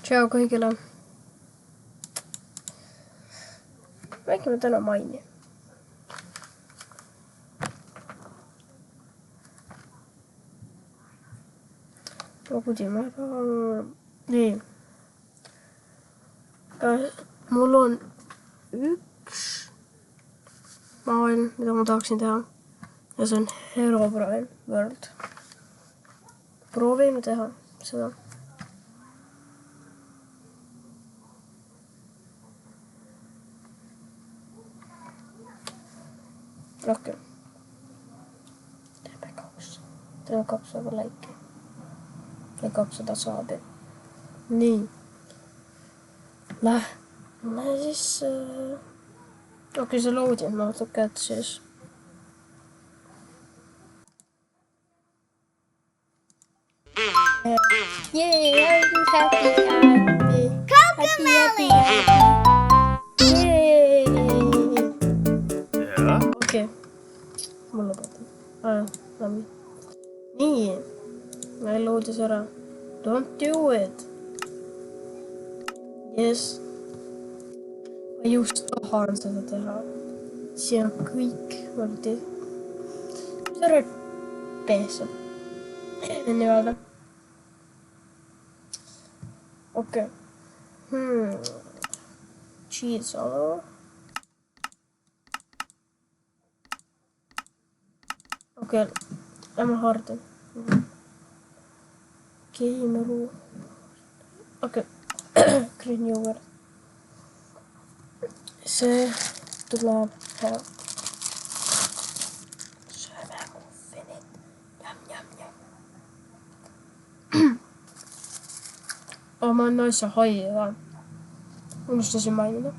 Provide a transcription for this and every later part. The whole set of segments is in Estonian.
Tšau kõigile. Räägime täna Maini. Logudime ära. Nii. Mul on üks maailm, mida ma tahaksin teha. Ja see on Herobrine World. Proovime teha seda. Rohkem. Teeme 200 laiki. Ja 200 saabi. Nii. Lähme siis... Okei, see loading natuke, et siis... Yay, I'm happy. Happy. Yay! Okei. Ma lõpetan. Läbi. Nii. Meil loodis ära. Don't do it. Yes. Ma just tahan seda teha. See on kõik võrdi. See on peesab. Nii-öelda. Okei. Cheese all. Okei. Lähme hardi. Game room. Okei. Green yogurt. See tuleb hea. Sööme muffinit. Jam. Ma on asja haia. Unustasin mainida.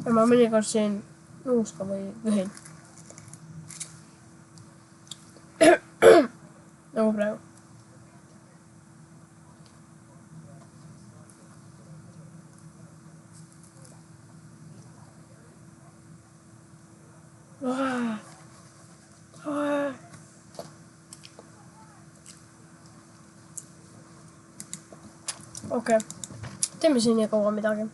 Ja ma mõnikord siin nuuska või võhin. Nagu praegu. Okei. Teeme siin nii kaua midagi.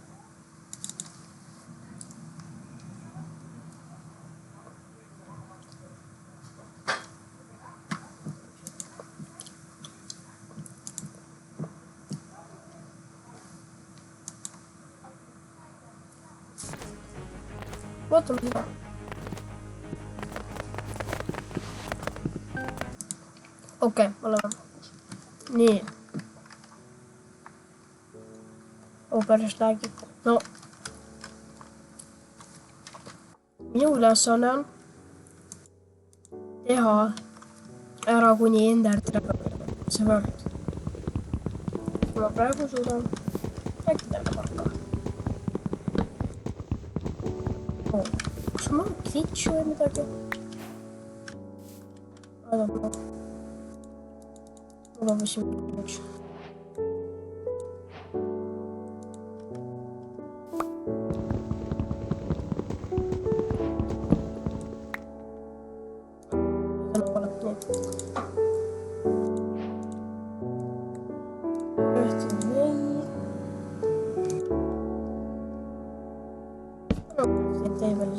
Vaatame seda. Okei, oleme. Nii. Päris lägib. No. Minu ülesanne on teha ära kuni Ender see võrd. Kui ma praegu suudan äkki teha pakka. Kas ma olen glitch või midagi? I don't know. Mul on vist glitch.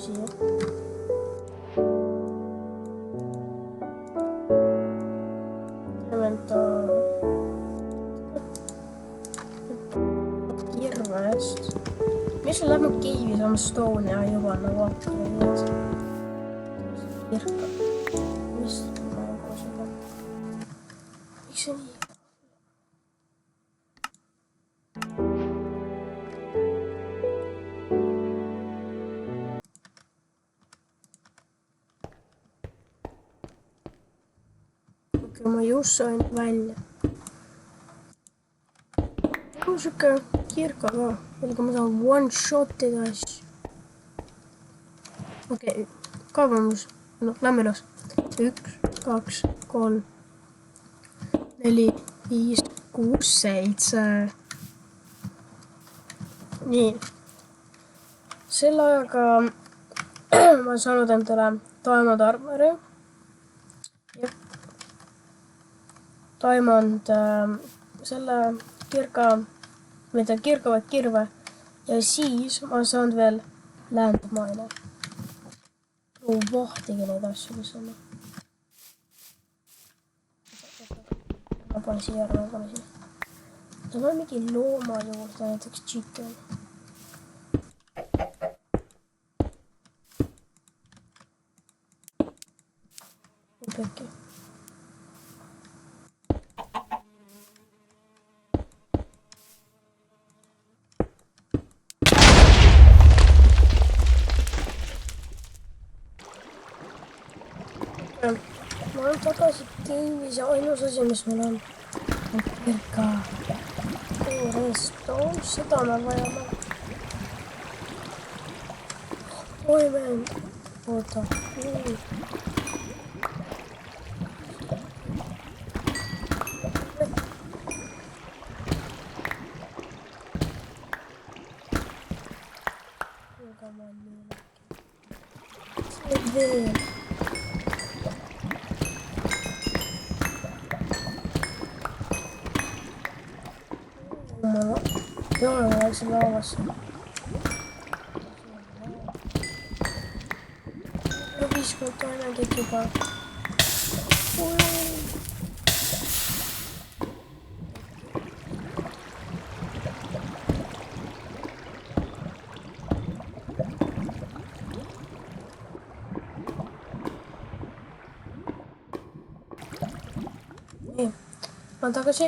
Siia. Kirvest. Mis on lähme keivi saama stone ja juba nagu akkureid. Kirka. Mis nagu seda? Miks see nii? Ma just sain välja. Kui siuke kirka ka. Millega ma saan one-shotida asju. Okei. Kaevamus. No, lähme üles. 1, 2, 3, 4, 5, 6, 7. Nii. Selle ajaga ma olen saanud endale Diamond Armori. Diamond selle kirkavaid kirve ja siis ma saan veel landmine. Vahtige neid asju, mis on. Ma panen siia ära, ma panen siia. Tal on mingi looma juurde, näiteks chicken. Pekki. Ma olen tagasi game'is ja ainus asi, mis meil on pirka. Redstone, seda me vajame. Oi vend, oota. Veel. Jaa, ma läksin laavasse. 50 aina tekib. Nii, ma tagasi.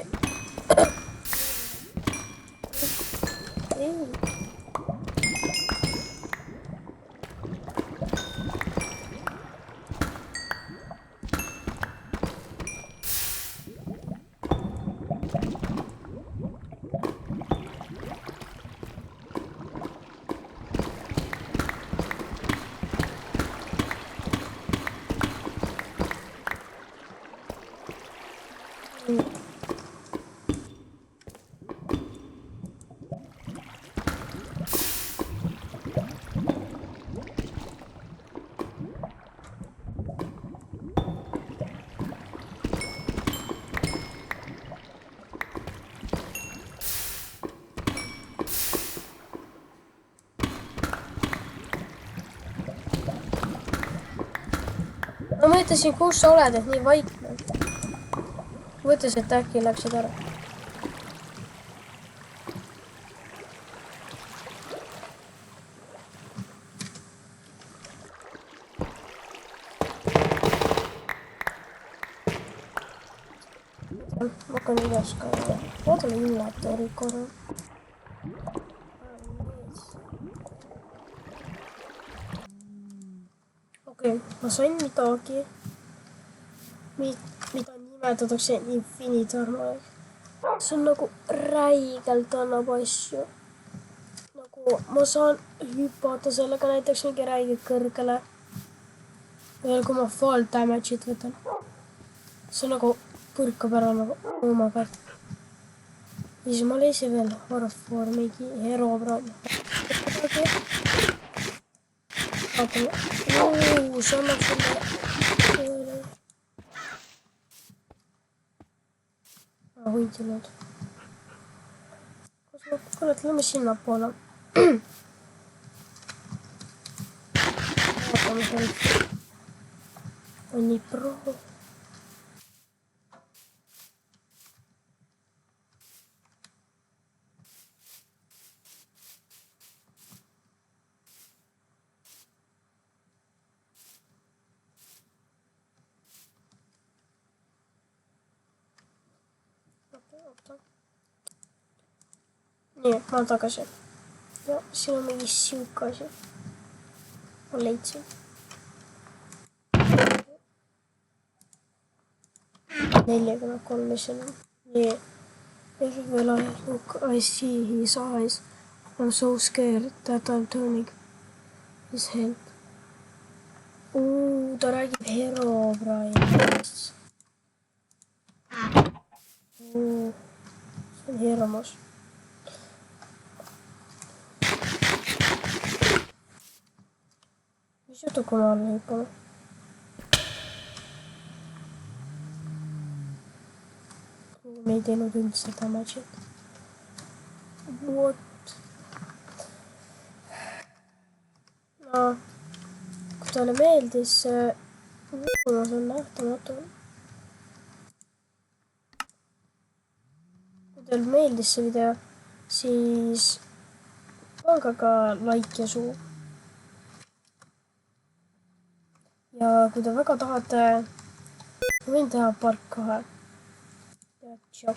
Ma mõtlesin, kus sa oled, et nii vaikne. Mõtlesin, et äkki läksid ära. Ma hakkan üles ka. Vaatame inventory korra. Okei, ma sain midagi, mida nimetatakse Infinite Armor. See on nagu räigelt annab asju. Nagu ma saan hüpata sellega näiteks mingi räigelt kõrgele. Veel kui ma fall damage'it võtan. See nagu põrkab ära nagu oma pealt. Ja siis ma leidsin veel Warfor mingi Herobrine. Vaatame. See annab sulle. Hoidnud. Kuule, lähme sinna poole. Vaatame seal. On nii pro. Nii, ma olen tagasi. Ja siin on mingi siuke asi. Ma leidsin. 43, mis on. Nii. Look, I see his eyes. I'm so scared that I'm turning his head. Ta räägib Herobrine'ist. See on hirmus. Mis juhtub, kui ma alla hüppame? me ei teinud üldse damage'it. What? No, kui talle meeldis võimalus on nähtamatu. Kui teile meeldis see video, siis pange ka like ja suu. Ja kui te väga tahate, võin teha part 2. Ja tšau.